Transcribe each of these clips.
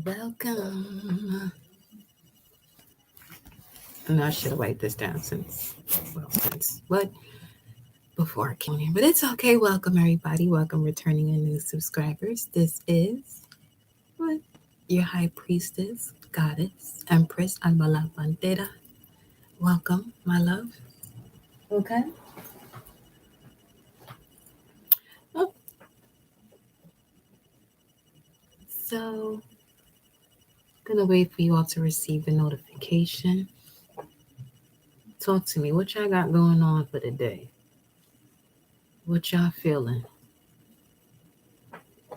Welcome. And I should have wiped this down but before I came on here. But it's okay. Welcome, everybody. Welcome, returning and new subscribers. This is what your high priestess, goddess, empress, Almala Bandera. Welcome, my love. Okay. Oh, so, gonna wait for you all to receive the notification. Talk to me. What y'all got going on for the day? What y'all feeling?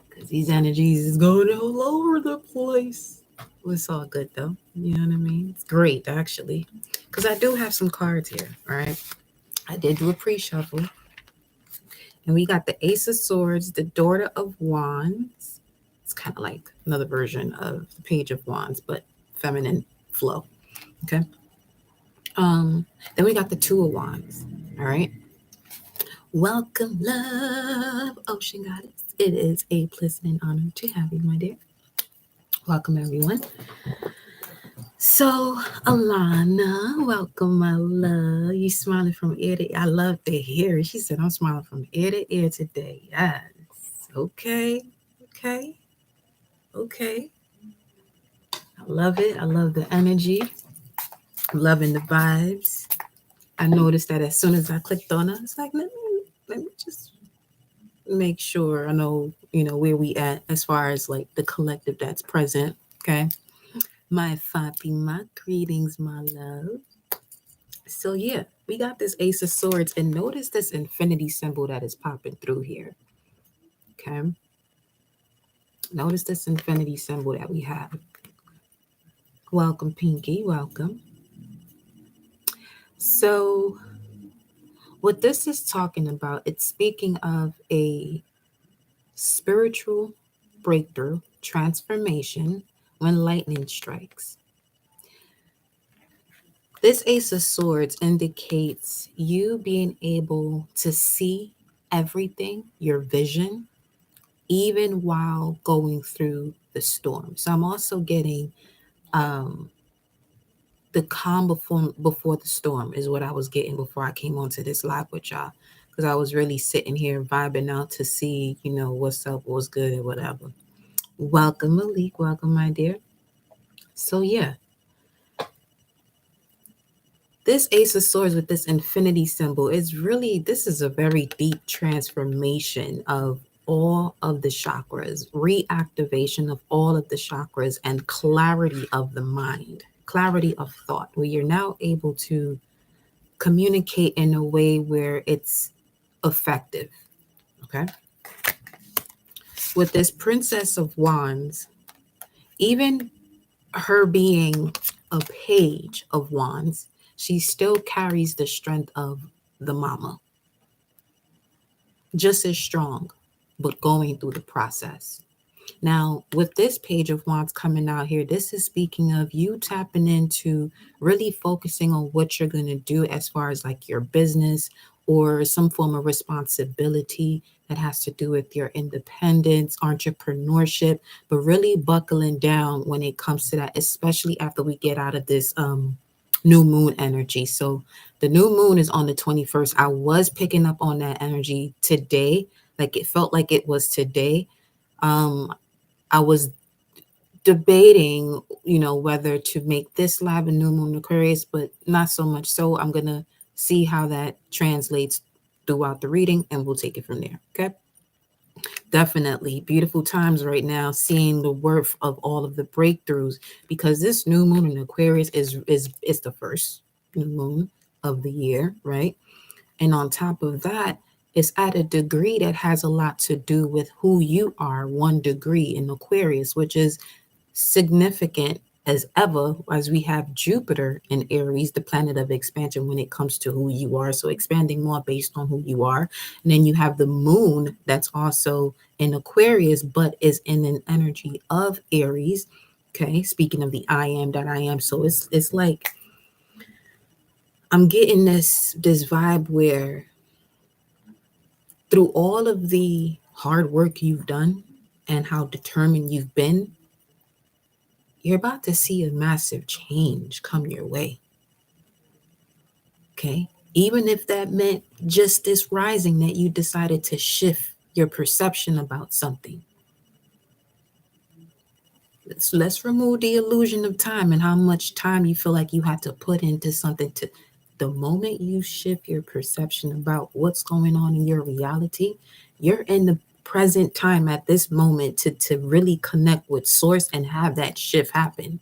Because these energies is going all over the place. Well, it's all good though. You know what I mean? It's great actually. Because I do have some cards here. All right. I did do a pre shuffle. And we got the Ace of Swords, the Daughter of Wands. It's kind of like another version of the Page of Wands, but feminine flow. Okay. Um, then we got the Two of Wands. All right. Welcome, love, Ocean Goddess. It is a pleasant and honor to have you, my dear. Welcome, everyone. So, Alana, welcome, my love. You smiling from ear to ear. I love to hear it. She said, I'm smiling from ear to ear today. Yes. Okay. Okay. Okay. I love it. I love the energy. I'm loving the vibes. I noticed that as soon as I clicked on it, it's like, let me just make sure I know, where we at as far as like the collective that's present. Okay. My Fatima, greetings, my love. So yeah, we got this Ace of Swords, and notice this infinity symbol that is popping through here. Okay. Notice this infinity symbol that we have. Welcome, Pinky. Welcome. So what this is talking about, it's speaking of a spiritual breakthrough, transformation when lightning strikes. This Ace of Swords indicates you being able to see everything, your vision, even while going through the storm. So I'm also getting um, the calm before the storm is what I was getting before I came onto this live with y'all. Because I was really sitting here vibing out to see, what's up, what's good, and whatever. Welcome, Malik. Welcome, my dear. So yeah, this Ace of Swords with this infinity symbol is really, this is a very deep transformation of all of the chakras, reactivation of all of the chakras, and clarity of the mind, clarity of thought, where you're now able to communicate in a way where it's effective. Okay. With this Princess of Wands, even her being a page of wands, she still carries the strength of the mama, just as strong, but going through the process. Now, with this page of wands coming out here, this is speaking of you tapping into really focusing on what you're going to do as far as like your business or some form of responsibility that has to do with your independence, entrepreneurship, but really buckling down when it comes to that, especially after we get out of this new moon energy. So the new moon is on the 21st. I was picking up on that energy today. Like it felt like it was today. Um, I was debating, whether to make this live a new moon Aquarius, but not so much so. I'm gonna see how that translates throughout the reading, and we'll take it from there. Okay. Definitely beautiful times right now, seeing the worth of all of the breakthroughs, because this new moon in Aquarius is the first new moon of the year, right? And on top of that, it's at a degree that has a lot to do with who you are, 1 degree in Aquarius, which is significant as ever, as we have Jupiter in Aries, the planet of expansion when it comes to who you are. So expanding more based on who you are. And then you have the moon that's also in Aquarius, but is in an energy of Aries. Okay. Speaking of the I am that I am. So it's like I'm getting this vibe where through all of the hard work you've done and how determined you've been, you're about to see a massive change come your way. Okay. Even if that meant just this rising that you decided to shift your perception about something. Let's remove the illusion of time and how much time you feel like you had to put into something. To the moment you shift your perception about what's going on in your reality, you're in the present time at this moment to really connect with source and have that shift happen.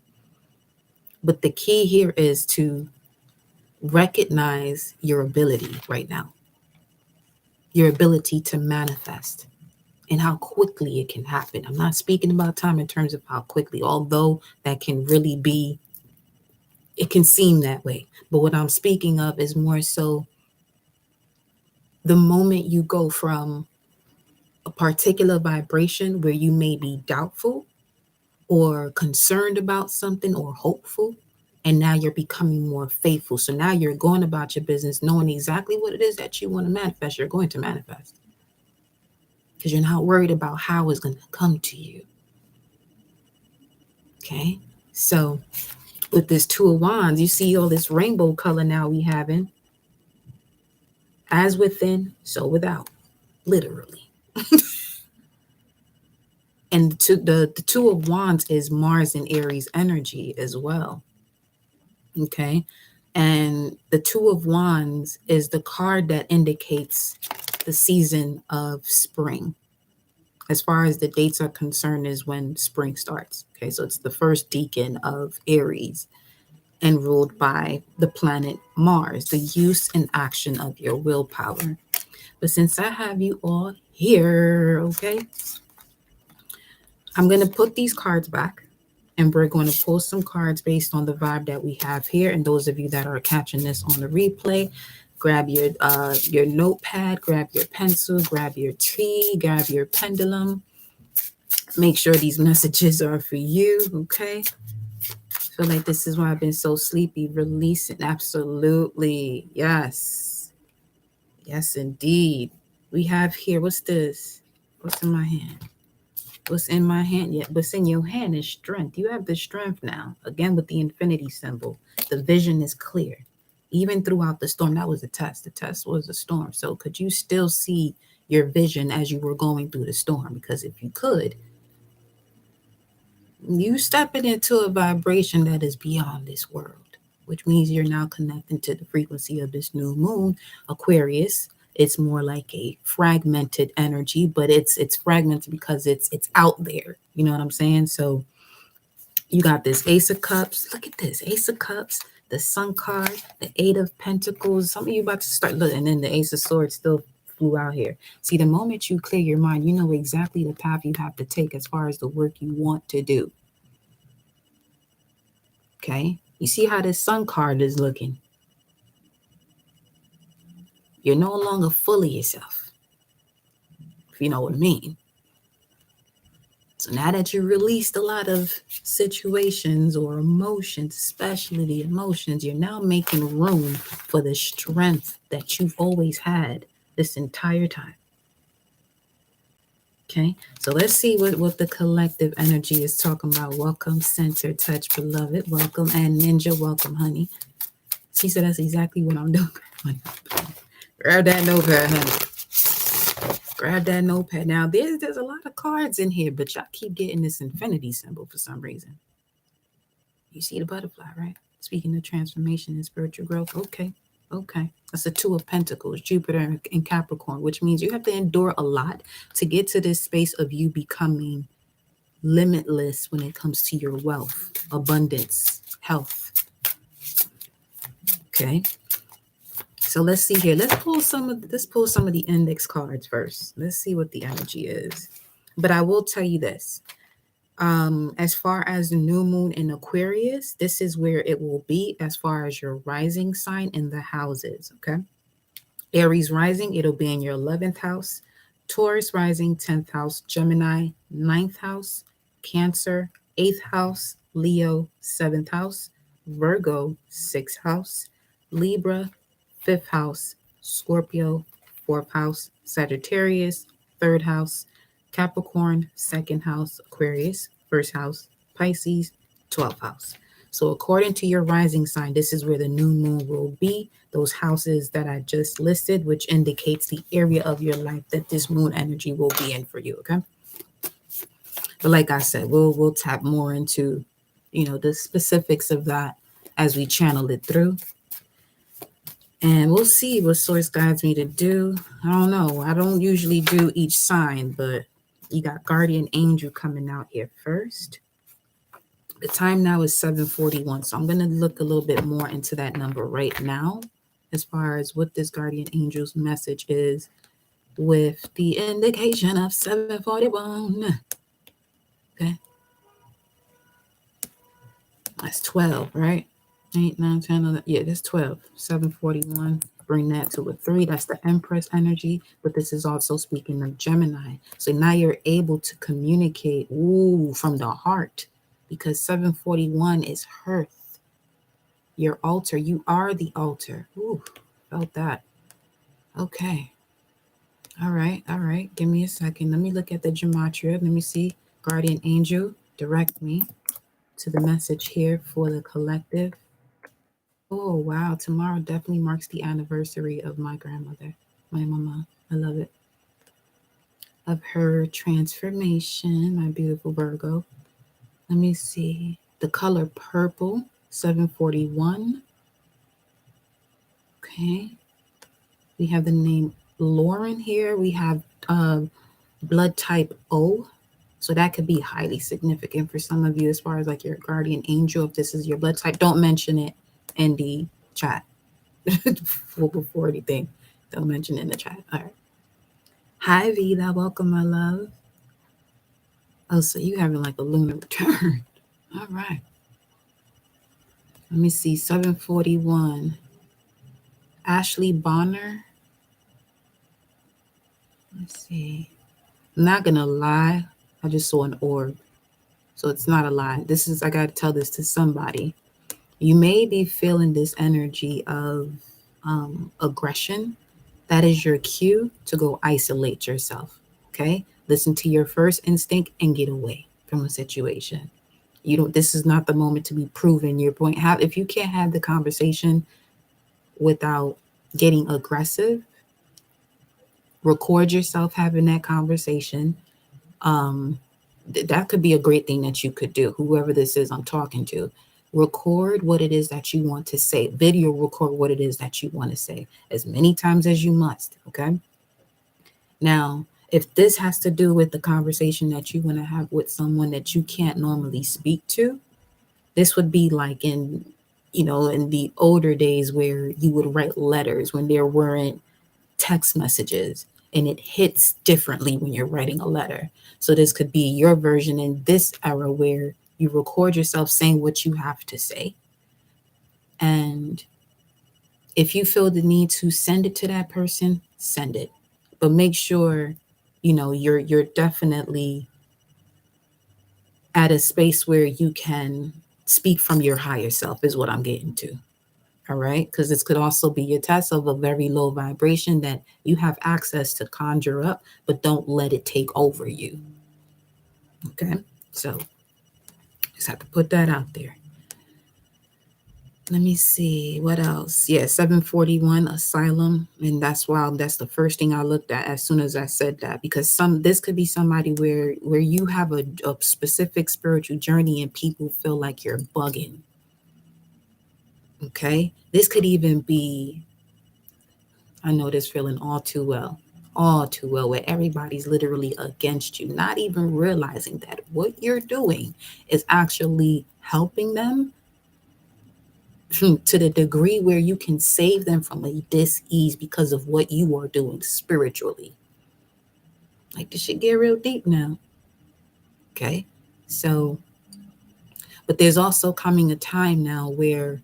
But the key here is to recognize your ability right now, your ability to manifest and how quickly it can happen. I'm not speaking about time in terms of how quickly, although that can really be, it can seem that way. But what I'm speaking of is more so the moment you go from a particular vibration where you may be doubtful or concerned about something or hopeful, and now you're becoming more faithful. So now you're going about your business knowing exactly what it is that you want to manifest. You're going to manifest because you're not worried about how it's going to come to you. Okay. So with this Two of Wands, you see all this rainbow color now we having. As within, so without, literally. And the Two of Wands is Mars and Aries energy as well. Okay. And the Two of Wands is the card that indicates the season of spring. As far as the dates are concerned, is when spring starts. Okay. So it's the first decan of Aries and ruled by the planet Mars, the use and action of your willpower. But since I have you all here, okay, I'm going to put these cards back and we're going to pull some cards based on the vibe that we have here. And those of you that are catching this on the replay, grab your notepad, grab your pencil, grab your tea, grab your pendulum. Make sure these messages are for you, okay? I feel like this is why I've been so sleepy. Releasing, absolutely. Yes. Yes, indeed. We have here, what's this? What's in my hand? What's in my hand? Yeah, what's in your hand is strength. You have the strength now. Again, with the infinity symbol, the vision is clear. Even throughout the storm, that was a test. The test was a storm. So could you still see your vision as you were going through the storm? Because if you could, you stepping into a vibration that is beyond this world, which means you're now connecting to the frequency of this new moon, Aquarius. It's more like a fragmented energy, but it's fragmented because it's out there. You know what I'm saying? So you got this Ace of Cups. Look at this Ace of Cups, the Sun card, the Eight of Pentacles. Some of you about to start looking, and then the Ace of Swords still flew out here. See, the moment you clear your mind, you know exactly the path you have to take as far as the work you want to do. Okay. You see how this Sun card is looking. You're no longer fully yourself, if you know what I mean. So now that you released a lot of situations or emotions, especially the emotions, you're now making room for the strength that you've always had this entire time. Okay, so let's see what the collective energy is talking about. Welcome, Center Touch, beloved. Welcome, and Ninja. Welcome, honey. She said that's exactly what I'm doing. Grab that notepad, honey. Grab that notepad. Now, there's a lot of cards in here, but y'all keep getting this infinity symbol for some reason. You see the butterfly, right? Speaking of transformation and spiritual growth. Okay. Okay. That's the Two of Pentacles, Jupiter and Capricorn, which means you have to endure a lot to get to this space of you becoming limitless when it comes to your wealth, abundance, health. Okay. So let's see here. Let's pull some of the index cards first. Let's see what the energy is. But I will tell you this. As far as the new moon in Aquarius, this is where it will be as far as your rising sign in the houses. Okay. Aries rising, it'll be in your 11th house. Taurus rising, 10th house. Gemini, 9th house. Cancer, 8th house. Leo, 7th house. Virgo, 6th house. Libra, 5th house. Scorpio, 4th house. Sagittarius, 3rd house. Capricorn, 2nd house. Aquarius, 1st house. Pisces, 12th house. So according to your rising sign, this is where the new moon will be. Those houses that I just listed, which indicates the area of your life that this moon energy will be in for you. Okay. But like I said, we'll tap more into, the specifics of that as we channel it through. And we'll see what source guides me to do. I don't know. I don't usually do each sign, but you got guardian angel coming out here first. The time now is 7:41. So I'm going to look a little bit more into that number right now as far as what this guardian angel's message is with the indication of 7:41. Okay. That's 12, right? 8, 9, 10, 11. Yeah, that's 12. 7:41. Bring that to a 3. That's the Empress energy. But this is also speaking of Gemini. So now you're able to communicate from the heart, because 7:41 is hearth. Your altar. You are the altar. Ooh, felt that. Okay. All right. All right. Give me a second. Let me look at the gematria. Let me see. Guardian angel, direct me to the message here for the collective. Oh, wow. Tomorrow definitely marks the anniversary of my grandmother, my mama. I love it. Of her transformation, my beautiful Virgo. Let me see. The color purple, 7:41. Okay. We have the name Lauren here. We have blood type O. So that could be highly significant for some of you as far as like your guardian angel. If this is your blood type, don't mention it in the chat before anything. Don't mention it in the chat. All right. Hi, Vida. Welcome, my love. Oh, so you having like a lunar return. All right. Let me see. 7:41. Ashley Bonner. Let's see. I'm not going to lie. I just saw an orb. So it's not a lie. I got to tell this to somebody. You may be feeling this energy of aggression. That is your cue to go isolate yourself. Okay. Listen to your first instinct and get away from a situation. This is not the moment to be proving your point. If you can't have the conversation without getting aggressive, record yourself having that conversation. That could be a great thing that you could do. Whoever this is I'm talking to, record what it is that you want to say. Video record what it is that you want to say as many times as you must. Okay. Now, if this has to do with the conversation that you want to have with someone that you can't normally speak to, this would be like in the older days where you would write letters when there weren't text messages, and it hits differently when you're writing a letter. So this could be your version in this era where you record yourself saying what you have to say. And if you feel the need to send it to that person, send it. But make sure, you're definitely at a space where you can speak from your higher self is what I'm getting to. All right. Because this could also be your test of a very low vibration that you have access to conjure up, but don't let it take over you. Okay. So just have to put that out there. Let me see what else. Yeah, 7:41 asylum, and that's the first thing I looked at as soon as I said that, because this could be somebody where you have a specific spiritual journey and people feel like you're bugging. Okay, this could even be, I know this feeling all too well, where everybody's literally against you, not even realizing that what you're doing is actually helping them to the degree where you can save them from a dis-ease because of what you are doing spiritually. Like, this should get real deep now. Okay. So, but there's also coming a time now where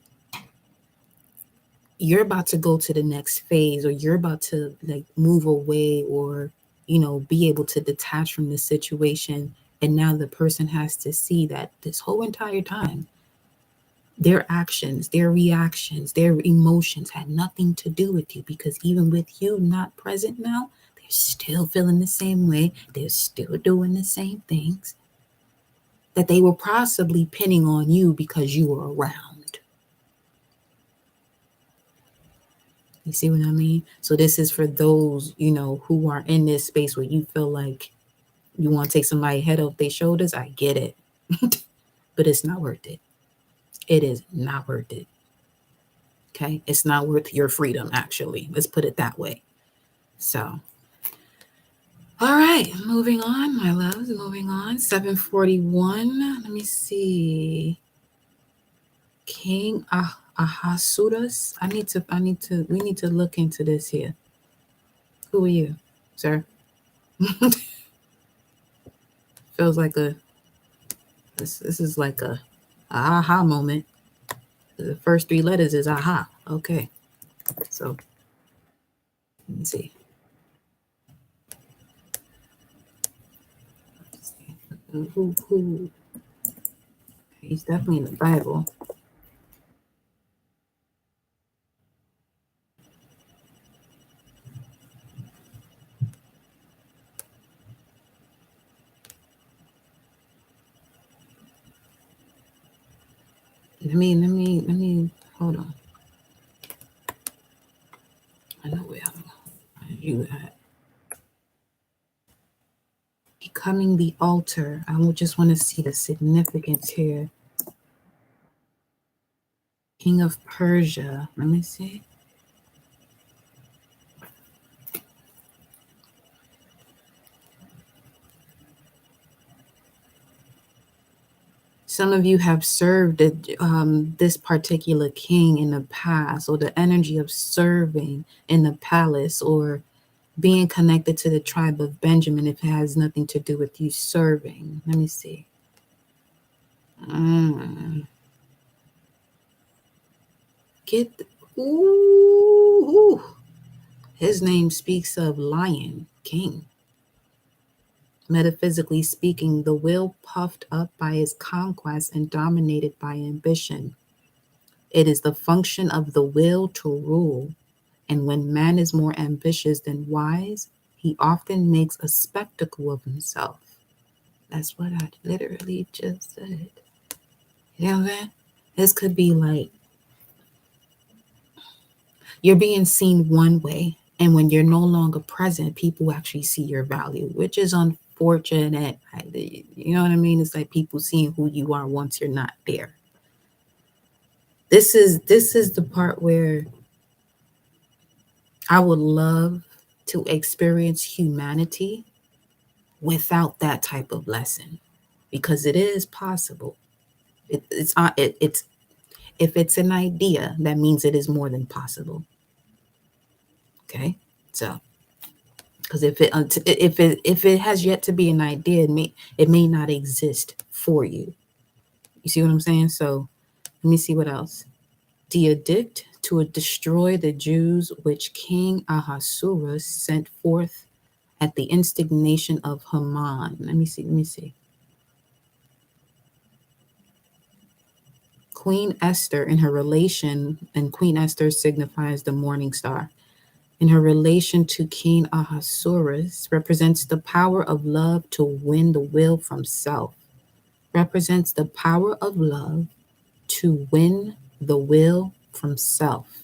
you're about to go to the next phase, or you're about to like move away, or be able to detach from the situation. And now the person has to see that this whole entire time their actions, their reactions, their emotions had nothing to do with you, because even with you not present now, they're still feeling the same way. They're still doing the same things. that they were possibly pinning on you because you were around. You see what I mean? So this is for those, who are in this space where you feel like you want to take somebody's head off their shoulders. I get it. But it's not worth it. It is not worth it. Okay? It's not worth your freedom, actually. Let's put it that way. So, all right, moving on, my loves, moving on. 741. Let me see. King Ahasuerus. We need to look into this here. Who are you, sir? Feels like this is like a aha moment. The first three letters is aha. Okay. So let me see. Who he's definitely in the Bible. Let me hold on. I know where you at. Becoming the altar. I just want to see the significance here. King of Persia. Let me see. Some of you have served this particular king in the past, or the energy of serving in the palace, or being connected to the tribe of Benjamin if it has nothing to do with you serving. Let me see. Ooh. His name speaks of lion, king. Metaphysically speaking, the will puffed up by its conquest and dominated by ambition. It is the function of the will to rule, and when man is more ambitious than wise, he often makes a spectacle of himself. That's what I literally just said. You know what I'm saying? This could be like you're being seen one way, and when you're no longer present, people actually see your value, which is unfortunate. You know what I mean? It's like people seeing who you are once you're not there. This is the part where I would love to experience humanity without that type of lesson, because it is possible. It's if it's an idea, that means it is more than possible. Okay, so because if it has yet to be an idea, it may not exist for you. You see what I'm saying? So let me see what else. The edict to destroy the Jews, which King Ahasuerus sent forth at the instigation of Haman. Let me see. Queen Esther in her relation, and Queen Esther signifies the morning star. In her relation to King Ahasuerus, represents the power of love to win the will from self. Represents the power of love to win the will from self.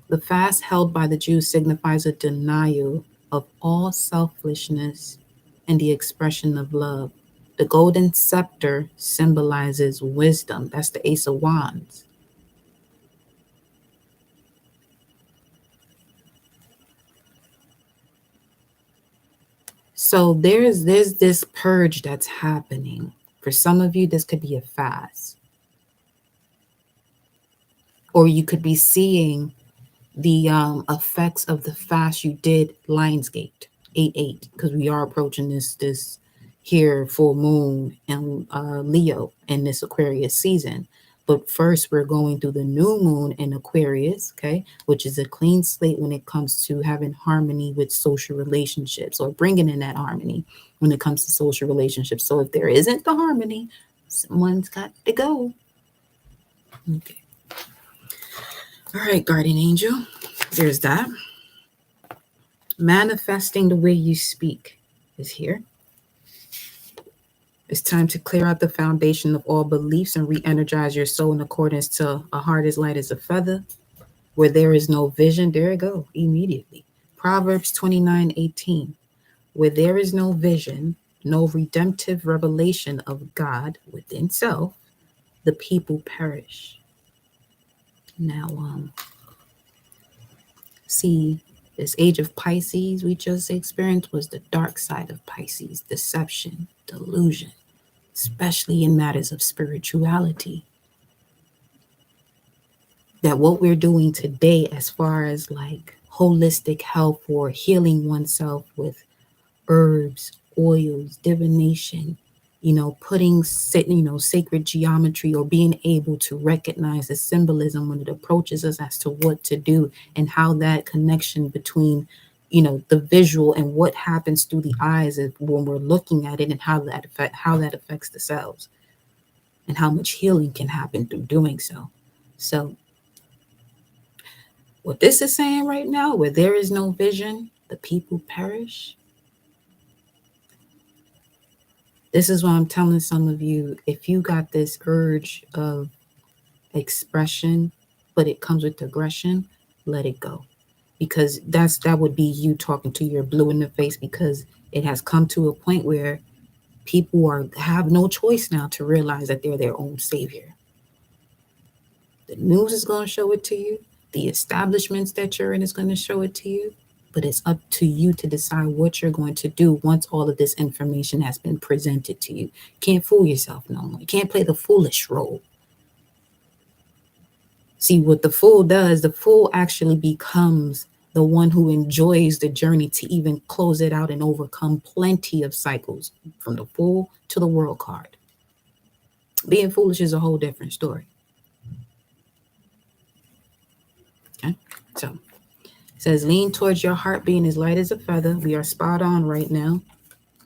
The fast held by the Jews signifies a denial of all selfishness and the expression of love. The golden scepter symbolizes wisdom. That's the Ace of Wands. So there's this purge that's happening. For some of you, this could be a fast. Or you could be seeing the effects of the fast you did Lionsgate 8/8, because we are approaching this here full moon and Leo in this Aquarius season. But first, we're going through the new moon in Aquarius, okay, which is a clean slate when it comes to having harmony with social relationships, or bringing in that harmony when it comes to social relationships. So if there isn't the harmony, someone's got to go. Okay. All right, guardian angel, there's that. Manifesting the way you speak is here. It's time to clear out the foundation of all beliefs and re-energize your soul in accordance to a heart as light as a feather. Where there is no vision, there you go, immediately. Proverbs 29:18. Where there is no vision, no redemptive revelation of God within self, the people perish. Now, see, this age of Pisces we just experienced was the dark side of Pisces, deception, delusion, especially in matters of spirituality. That what we're doing today, as far as like holistic health or healing oneself with herbs, oils, divination, putting sacred geometry, or being able to recognize the symbolism when it approaches us as to what to do, and how that connection between the visual and what happens through the eyes when we're looking at it, and how that affects the cells, and how much healing can happen through doing so. So what this is saying right now, where there is no vision, the people perish. This is why I'm telling some of you, if you got this urge of expression, but it comes with aggression, let it go. Because that would be you talking to your blue in the face, because it has come to a point where people have no choice now to realize that they're their own savior. The news is going to show it to you. The establishments that you're in is going to show it to you. But it's up to you to decide what you're going to do once all of this information has been presented to you. Can't fool yourself no more. You can't play the foolish role. See, what the fool does, the fool actually becomes the one who enjoys the journey to even close it out and overcome plenty of cycles, from the fool to the world card. Being foolish is a whole different story. Okay, so it says, lean towards your heart being as light as a feather. We are spot on right now.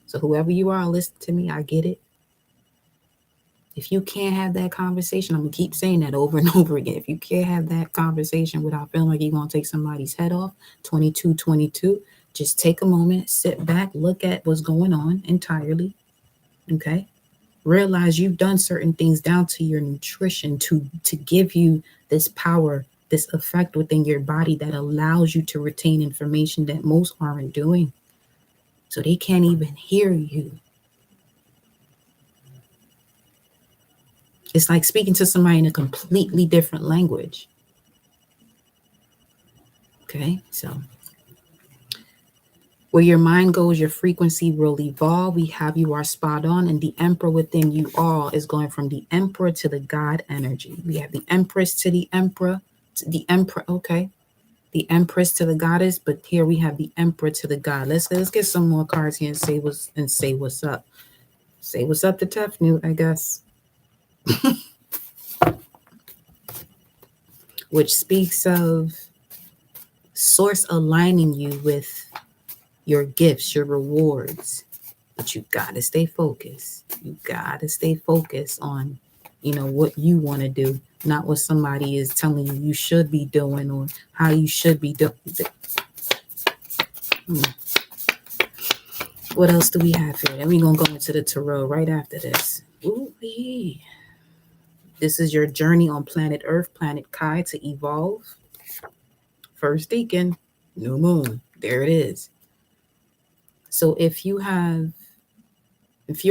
So whoever you are, listen to me. I get it. If you can't have that conversation, I'm going to keep saying that over and over again. If you can't have that conversation without feeling like you're going to take somebody's head off, 2222, just take a moment, sit back, look at what's going on entirely. Okay? Realize you've done certain things down to your nutrition to give you this power, this effect within your body that allows you to retain information that most aren't doing. So they can't even hear you. It's like speaking to somebody in a completely different language. Okay, so where your mind goes, your frequency will evolve. We have you are spot on, and the emperor within you all is going from the emperor to the God energy. We have the empress to the emperor, okay, the empress to the goddess, but here we have the emperor to the God. Let's get some more cards here and say what's up. Say what's up to Tefnut, I guess. Which speaks of source aligning you with your gifts, your rewards. But you gotta stay focused. You gotta stay focused on, what you want to do, not what somebody is telling you you should be doing or how you should be doing. What else do we have here? Then we're gonna go into the tarot right after this. Ooh-wee. This is your journey on planet Earth, planet Kai, to evolve. First deacon, new moon. There it is. So if you're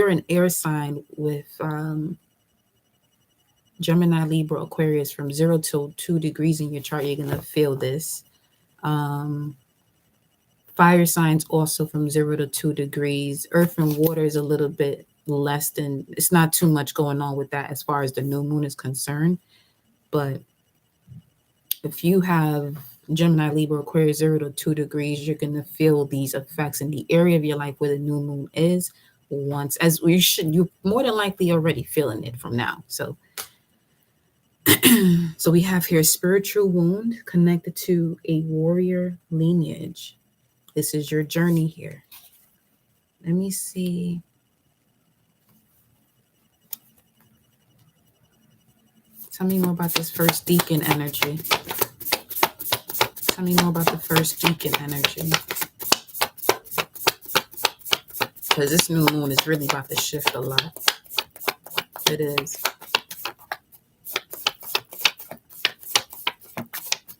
an air sign with Gemini, Libra, Aquarius from 0 to 2 degrees in your chart, you're going to feel this. Fire signs also from 0 to 2 degrees. Earth and water is a little bit less than, it's not too much going on with that as far as the new moon is concerned. But if you have Gemini, Libra, Aquarius, 0 to 2 degrees, you're going to feel these effects in the area of your life where the new moon is. You're more than likely already feeling it from now. So so we have here spiritual wound connected to a warrior lineage. This is your journey here. Let me see. Tell me more about this first deacon energy. Tell me more about the first deacon energy. because this new moon is really about to shift a lot. It is.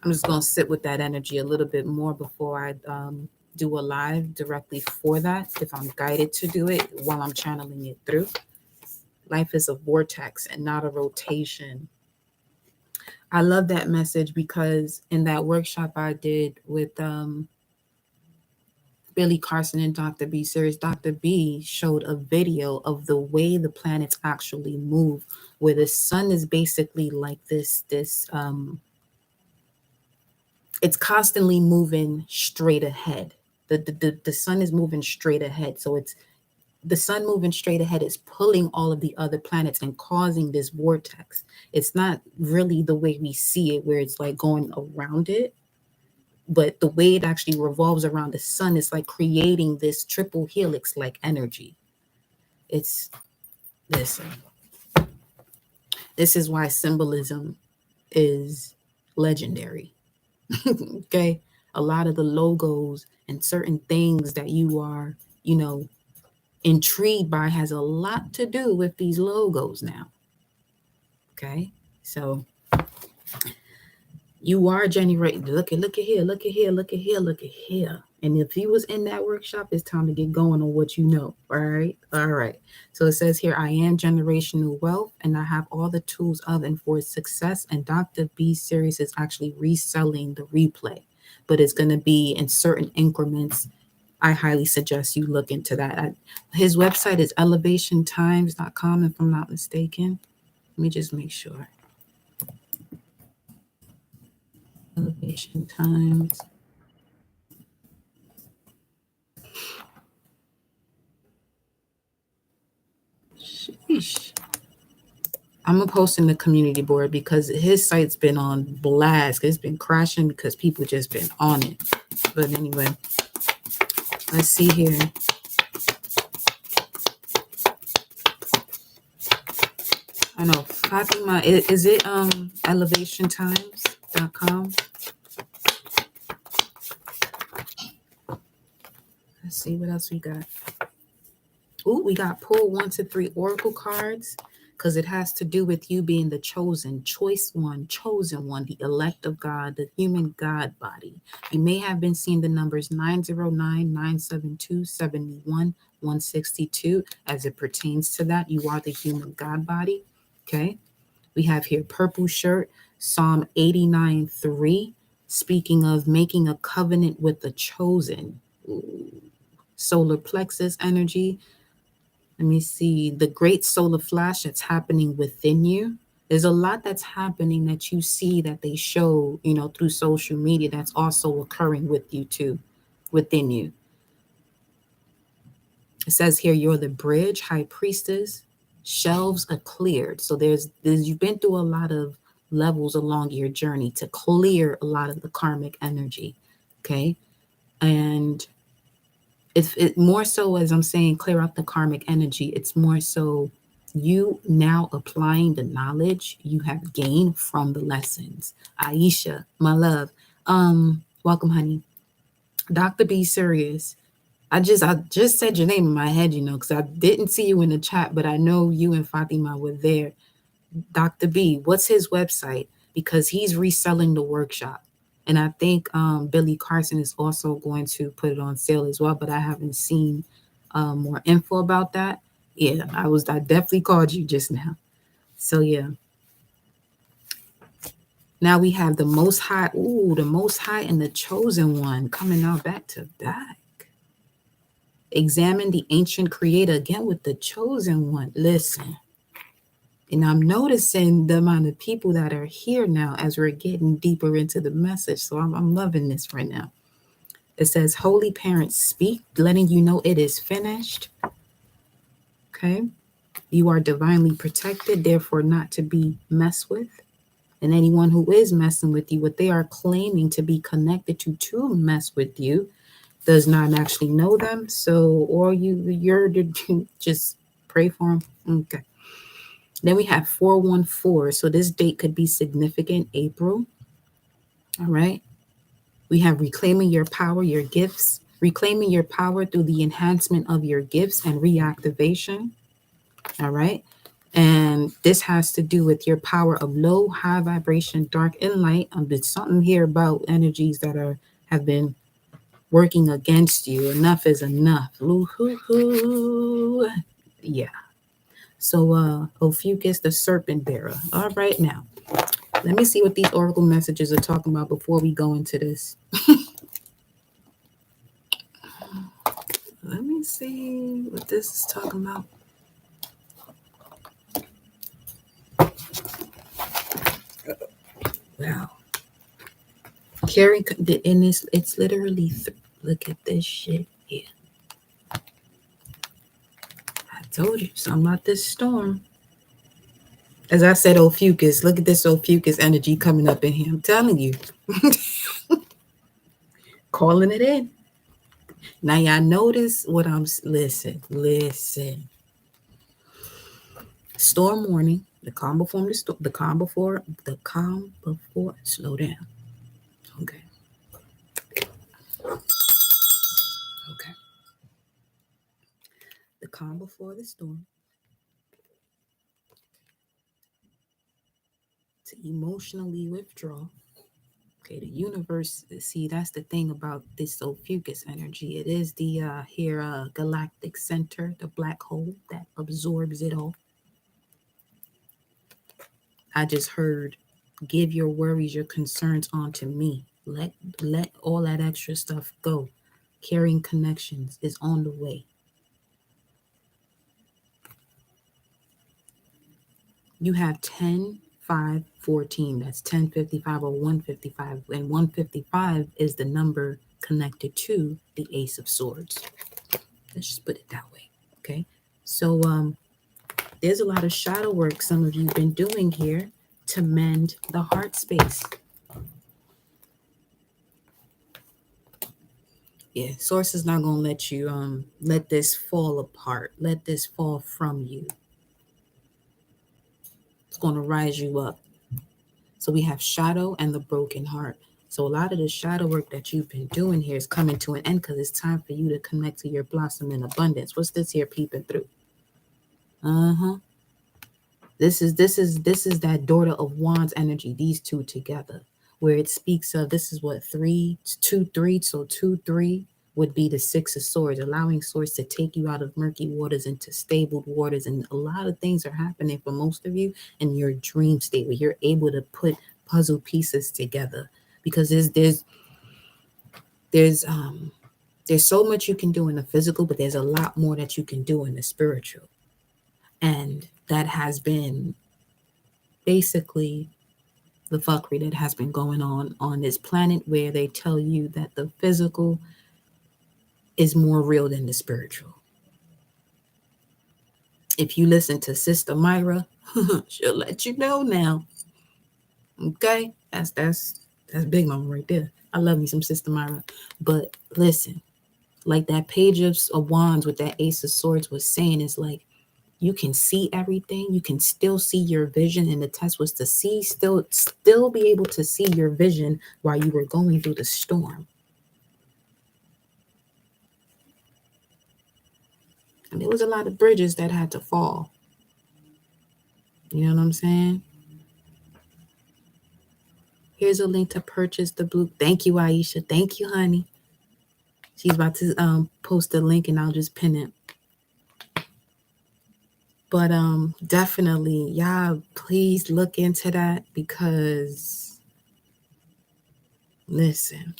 I'm just going to sit with that energy a little bit more before I do a live directly for that, if I'm guided to do it while I'm channeling it through. Life is a vortex and not a rotation. I love that message because in that workshop I did with Billy Carson and Dr. B series, Dr. B showed a video of the way the planets actually move, where the sun is basically like this it's constantly moving straight ahead. The sun is moving straight ahead. So it's the sun moving straight ahead is pulling all of the other planets and causing this vortex. It's not really the way we see it, where it's like going around it, but the way it actually revolves around the sun is like creating this triple helix like energy. It's listen, this is why symbolism is legendary. Okay, a lot of the logos and certain things that you are, intrigued by has a lot to do with these logos now. Okay, so you are generating. Look at here, look at here, look at here, look at here. And if you was in that workshop, it's time to get going on what you know. All right, all right. So it says here, I am generational wealth, and I have all the tools of and for success. And Dr. B series is actually reselling the replay, but it's going to be in certain increments. I highly suggest you look into that. His website is elevationtimes.com, if I'm not mistaken. Let me just make sure. Elevation Times. Sheesh. I'm gonna post in the community board because his site's been on blast. It's been crashing because people just been on it. But anyway, let's see here. I know Fatima. Is it elevationtimes.com? Let's see what else we got. Ooh, we got pull 1 to 3 oracle cards, because it has to do with you being the chosen, chosen one, the elect of God, the human God body. You may have been seeing the numbers 909, 972, 71, 162 as it pertains to that. You are the human God body. Okay. We have here purple shirt, Psalm 89:3, speaking of making a covenant with the chosen. Ooh. Solar plexus energy. Let me see, the great solar flash that's happening within you. There's a lot that's happening that you see that they show, through social media, that's also occurring with you too, within you. It says here, you're the bridge, high priestess, shelves are cleared. So there's you've been through a lot of levels along your journey to clear a lot of the karmic energy. Okay. And it more so, as I'm saying, clear out the karmic energy, it's more so you now applying the knowledge you have gained from the lessons. Aisha, my love, welcome, honey. Dr. B serious. I just said your name in my head, because I didn't see you in the chat, but I know you and Fatima were there. Dr. B, what's his website? Because he's reselling the workshop. And I think Billy Carson is also going to put it on sale as well, but I haven't seen more info about that. Yeah, I definitely called you just now. So yeah. Now we have the Most High. Ooh, the Most High and the Chosen One coming out back to back. Examine the ancient creator again with the Chosen One. Listen. And I'm noticing the amount of people that are here now as we're getting deeper into the message. So I'm loving this right now. It says, Holy Parents speak, letting you know it is finished. Okay. You are divinely protected, therefore not to be messed with. And anyone who is messing with you, what they are claiming to be connected to mess with you, does not actually know them. So, or you're just pray for them. Okay. Then we have 414. So this date could be significant, April. All right. We have reclaiming your power, your gifts. reclaiming your power through the enhancement of your gifts and reactivation. All right. And this has to do with your power of low, high vibration, dark, and light. There's something here about energies that have been working against you. Enough is enough. Ooh-hoo-hoo. Yeah. So, Ophiuchus, the serpent bearer. All right, now let me see what these oracle messages are talking about before we go into this. Let me see what this is talking about. Wow. Carry in this, it's literally, look at this shit here. I told you something about this storm. As I said, Ophiuchus, look at this Ophiuchus energy coming up in here. I'm telling you. Calling it in. Now y'all notice what listen. Storm warning. The calm before slow down. Okay. Okay. The calm before the storm. To emotionally withdraw. Okay, the universe, see, that's the thing about this Ophiuchus energy. It is the galactic center, the black hole that absorbs it all. I just heard, give your worries, your concerns onto me. Let all that extra stuff go. Carrying connections is on the way. You have 10, 5, 14. That's 1055 or 155. And 155 is the number connected to the Ace of Swords. Let's just put it that way. Okay. So there's a lot of shadow work some of you been doing here to mend the heart space. Yeah, source is not gonna let you let this fall apart. Let this fall from you. It's gonna rise you up. So we have shadow and the broken heart. So a lot of the shadow work that you've been doing here is coming to an end because it's time for you to connect to your blossom in abundance. What's this here peeping through? Uh-huh. This is that daughter of wands energy, these two together, where it speaks of, this is what, 3 2 3. So 2 3 would be the 6 of swords, allowing source to take you out of murky waters into stable waters. And a lot of things are happening for most of you in your dream state where you're able to put puzzle pieces together, because there's so much you can do in the physical, but there's a lot more that you can do in the spiritual. And that has been basically the fuckery that has been going on this planet, where they tell you that the physical is more real than the spiritual. If you listen to Sister Myra, she'll let you know now. Okay, that's Big Mama right there. I love me some Sister Myra. But listen, like that page of wands with that Ace of Swords was saying, is like, you can see everything. You can still see your vision, and the test was to see, still be able to see your vision while you were going through the storm. And there was a lot of bridges that had to fall. You know what I'm saying? Here's a link to purchase the blue. Thank you, Aisha. Thank you, honey. She's about to post a link, and I'll just pin it. But definitely, y'all, please look into that, because listen,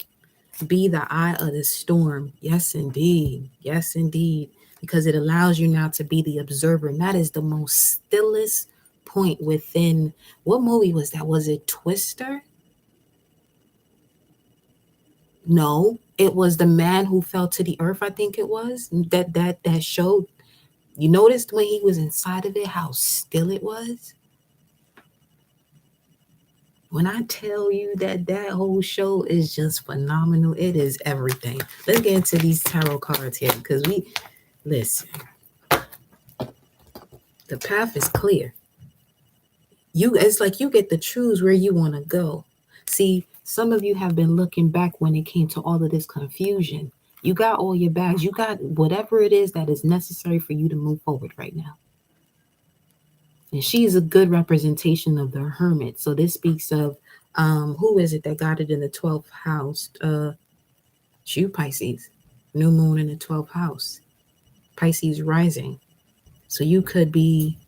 be the eye of the storm. Yes, indeed. Yes, indeed. Because it allows you now to be the observer. And that is the most stillest point within. What movie was that? Was it Twister? No, it was The Man Who Fell to the Earth, I think it was. That showed. You noticed when he was inside of it how still it was? When I tell you that whole show is just phenomenal, it is everything. Let's get into these tarot cards here, because listen, the path is clear. It's like you get to choose where you want to go. See, some of you have been looking back when it came to all of this confusion, You got all your bags. You got whatever it is that is necessary for you to move forward right now. And she is a good representation of the hermit. So this speaks of who is it that got it in the 12th house? It's you, Pisces. New moon in the 12th house. Pisces rising. So you could be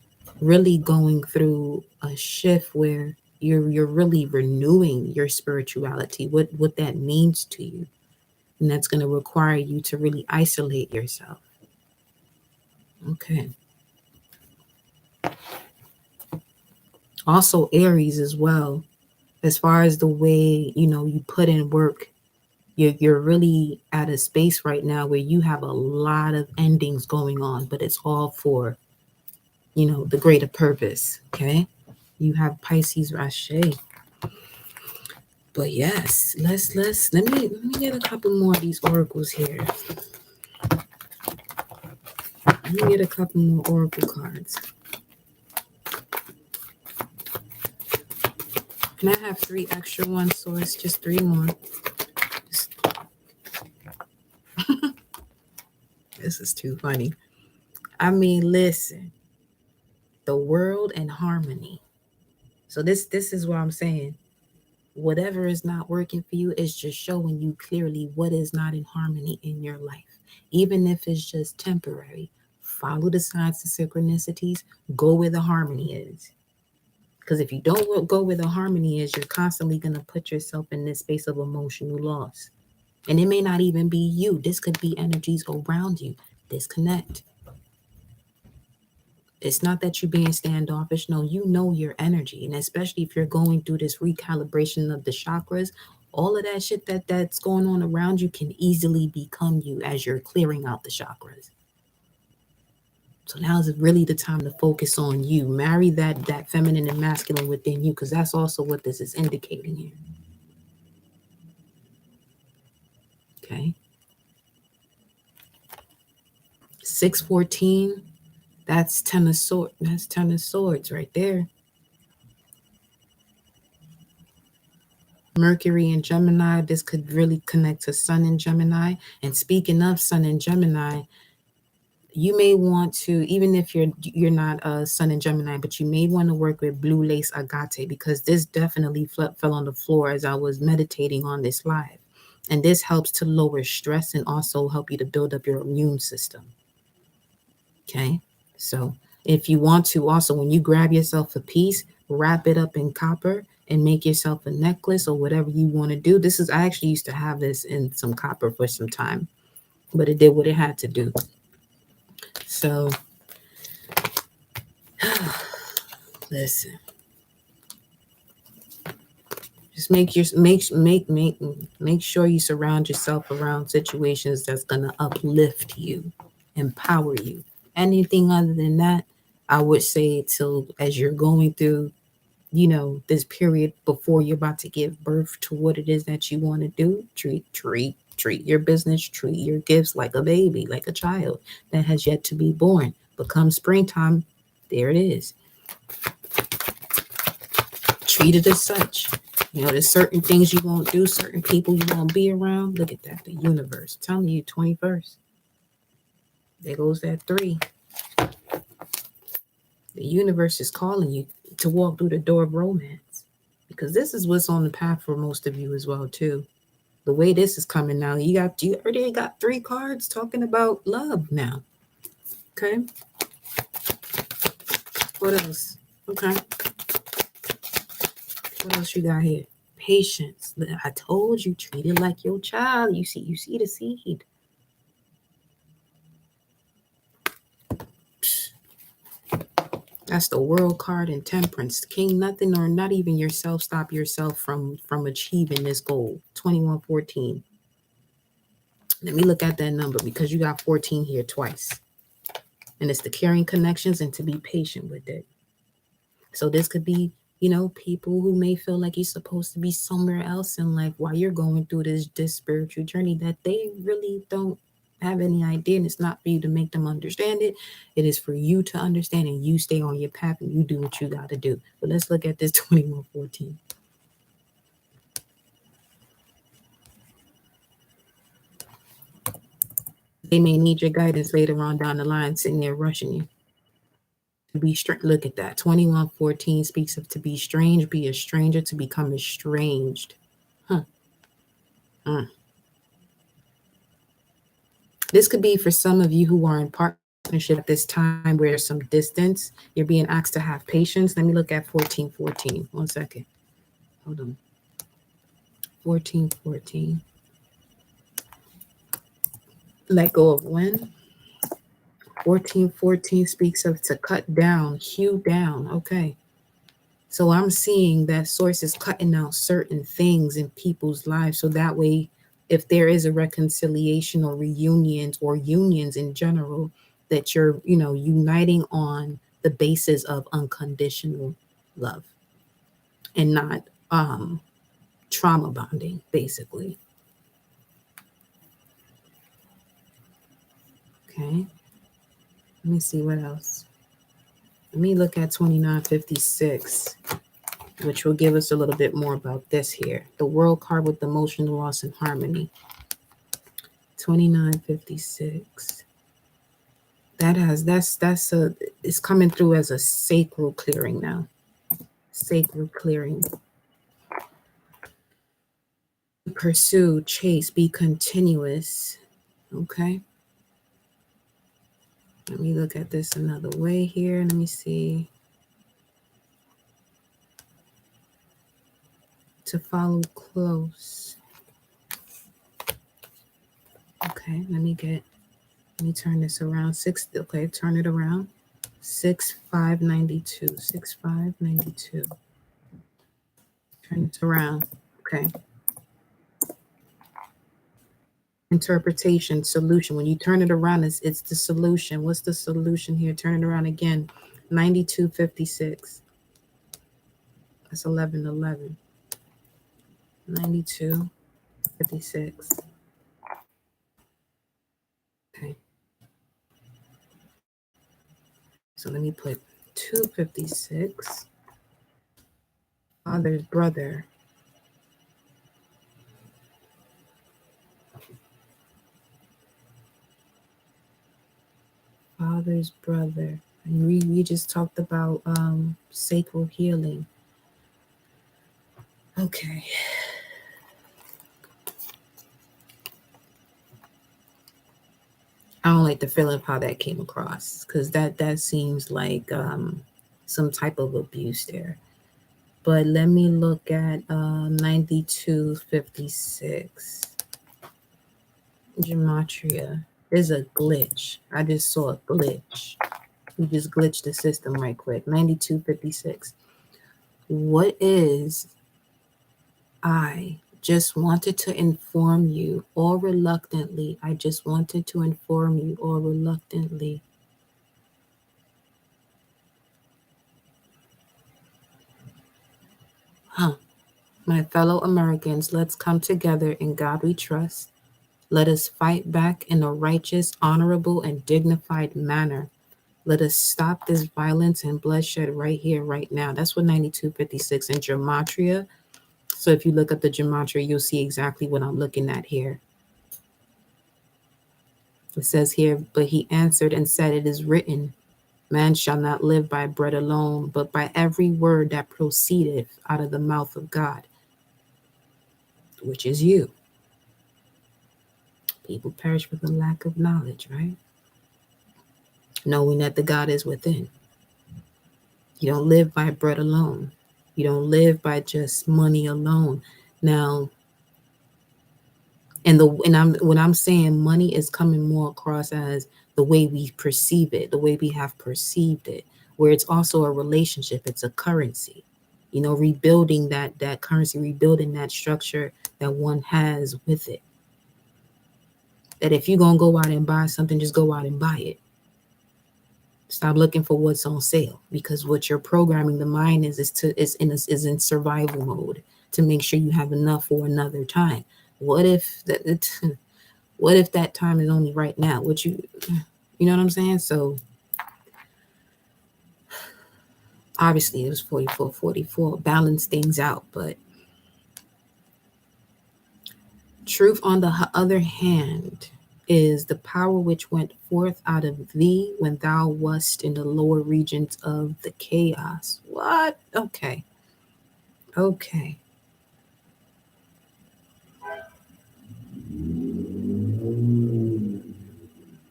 really going through a shift where you're really renewing your spirituality, what that means to you. And that's going to require you to really isolate yourself. Okay. Also Aries as well, as far as the way, you put in work. You're really at a space right now where you have a lot of endings going on, but it's all for, the greater purpose. Okay. You have Pisces Rache. But yes, let me get a couple more of these oracles here. Let me get a couple more oracle cards. Can I have 3 extra ones, so it's just 3 more? This is too funny. I mean, listen, the world and harmony. So this is what I'm saying. Whatever is not working for you is just showing you clearly what is not in harmony in your life. Even if it's just temporary, follow the signs and synchronicities, go where the harmony is. Because if you don't go where the harmony is, you're constantly going to put yourself in this space of emotional loss. And it may not even be you. This could be energies around you. Disconnect. It's not that you're being standoffish. No, you know your energy. And especially if you're going through this recalibration of the chakras, all of that shit that's going on around you can easily become you as you're clearing out the chakras. So now is really the time to focus on you. Marry that feminine and masculine within you, because that's also what this is indicating here. Okay. 614, that's 10 of swords. That's 10 of swords right there. Mercury and Gemini, this could really connect to Sun and Gemini. And speaking of Sun and Gemini, you may want to, even if you're not a Sun and Gemini, but you may want to work with blue lace agate, because this definitely fell on the floor as I was meditating on this live. And this helps to lower stress and also help you to build up your immune system. Okay, so if you want to, also when you grab yourself a piece, wrap it up in copper and make yourself a necklace or whatever you want to do. I actually used to have this in some copper for some time, but it did what it had to do. So listen, just make sure you surround yourself around situations that's gonna uplift you, empower you. Anything other than that, I would say till as you're going through this period before you're about to give birth to what it is that you want to do, treat your business, treat your gifts like a baby, like a child that has yet to be born. But come springtime, there it is. Treat it as such. There's certain things you won't do, certain people you won't be around. Look at that, the universe telling you 21st. There goes that 3. The universe is calling you to walk through the door of romance, because this is what's on the path for most of you as well too. The way this is coming now, you already got 3 cards talking about love now. Okay. What else? Okay. What else you got here? Patience. I told you, treat it like your child. You see the seed. That's the world card and temperance. King, nothing or not even yourself stop yourself from achieving this goal. 2114. Let me look at that number, because you got 14 here twice. And it's the caring connections and to be patient with it. So this could be, people who may feel like you're supposed to be somewhere else in life while you're going through this spiritual journey that they really don't have any idea. And it's not for you to make them understand it. It is for you to understand, and you stay on your path and you do what you got to do. But let's look at this 2114. They may need your guidance later on down the line, sitting there rushing you. To be strange. Look at that. 21:14 speaks of to be strange, be a stranger, to become estranged. Huh. Mm. This could be for some of you who are in partnership at this time where there's some distance. You're being asked to have patience. Let me look at 14:14. 1 second. Hold on. 14:14. Let go of when? 14:14 speaks of to cut down, hew down. Okay. So I'm seeing that source is cutting out certain things in people's lives. So that way, if there is a reconciliation or reunions or unions in general, that you're, uniting on the basis of unconditional love and not trauma bonding, basically. Okay. Let me see what else. Let me look at 2956, which will give us a little bit more about this here. The world card with emotional loss and harmony. 2956. That's a it's coming through as a sacral clearing now. Sacral clearing. Pursue, chase, be continuous. Okay. Let me look at this another way here. Let me see. To follow close. Okay, let me turn this around. Turn it around. 6592. 6592. Turn it around. Okay. Interpretation, solution. When you turn it around, it's the solution. What's the solution here? Turn it around again. 9256. That's 1111. 9256. Okay. So let me put 256. Father's brother. Father's brother. And we just talked about sacral healing. Okay. I don't like the feeling of how that came across, because that seems like some type of abuse there. But let me look at 9256. Gematria. There's a glitch. I just saw a glitch. We just glitched the system right quick. 9256. What is I just wanted to inform you, or reluctantly? I just wanted to inform you, or reluctantly. Huh. My fellow Americans, let's come together in God we trust. Let us fight back in a righteous, honorable, and dignified manner. Let us stop this violence and bloodshed right here, right now. That's what 9256 in Gematria. So if you look up the Gematria, you'll see exactly what I'm looking at here. It says here, but he answered and said, it is written, man shall not live by bread alone, but by every word that proceedeth out of the mouth of God, which is you. People perish for the lack of knowledge, right? Knowing that the God is within. You don't live by bread alone. You don't live by just money alone. Now, when I'm saying money is coming more across as the way we perceive it, the way we have perceived it, where it's also a relationship, it's a currency. Rebuilding that currency, rebuilding that structure that one has with it. That if you're gonna go out and buy something, just go out and buy it. Stop looking for what's on sale, because what you're programming the mind is in survival mode to make sure you have enough for another time. What if what if that time is only right now? You know what I'm saying? So obviously it was 44. Balance things out, but truth on the other hand is the power which went forth out of thee when thou wast in the lower regions of the chaos. What? Okay. Okay.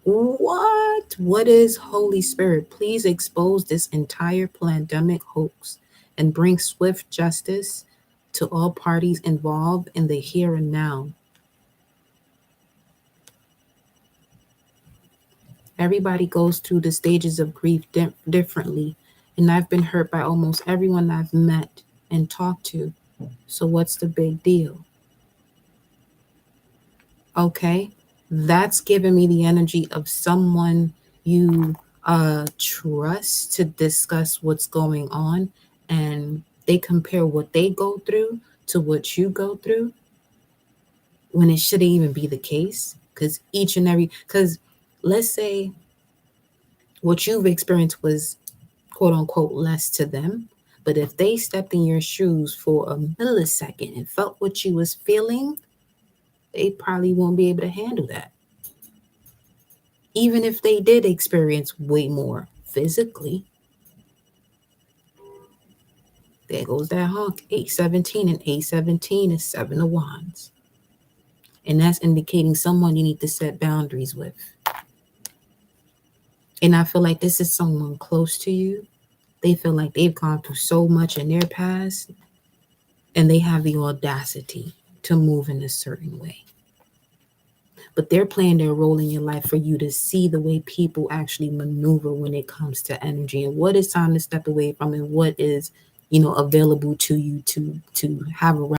What? What is Holy Spirit? Please expose this entire pandemic hoax and bring swift justice to all parties involved in the here and now. Everybody goes through the stages of grief differently, and I've been hurt by almost everyone I've met and talked to. So, what's the big deal? Okay, that's giving me the energy of someone you trust to discuss what's going on, and they compare what they go through to what you go through when it shouldn't even be the case. Because each and every, because let's say what you've experienced was quote unquote less to them. But if they stepped in your shoes for a millisecond and felt what you was feeling, they probably won't be able to handle that. Even if they did experience way more physically, there goes that honk. 817, and 817 is seven of wands. And that's indicating someone you need to set boundaries with. And I feel like this is someone close to you. They feel like they've gone through so much in their past and they have the audacity to move in a certain way. But they're playing their role in your life for you to see the way people actually maneuver when it comes to energy and what is time to step away from and what is, available to you to have around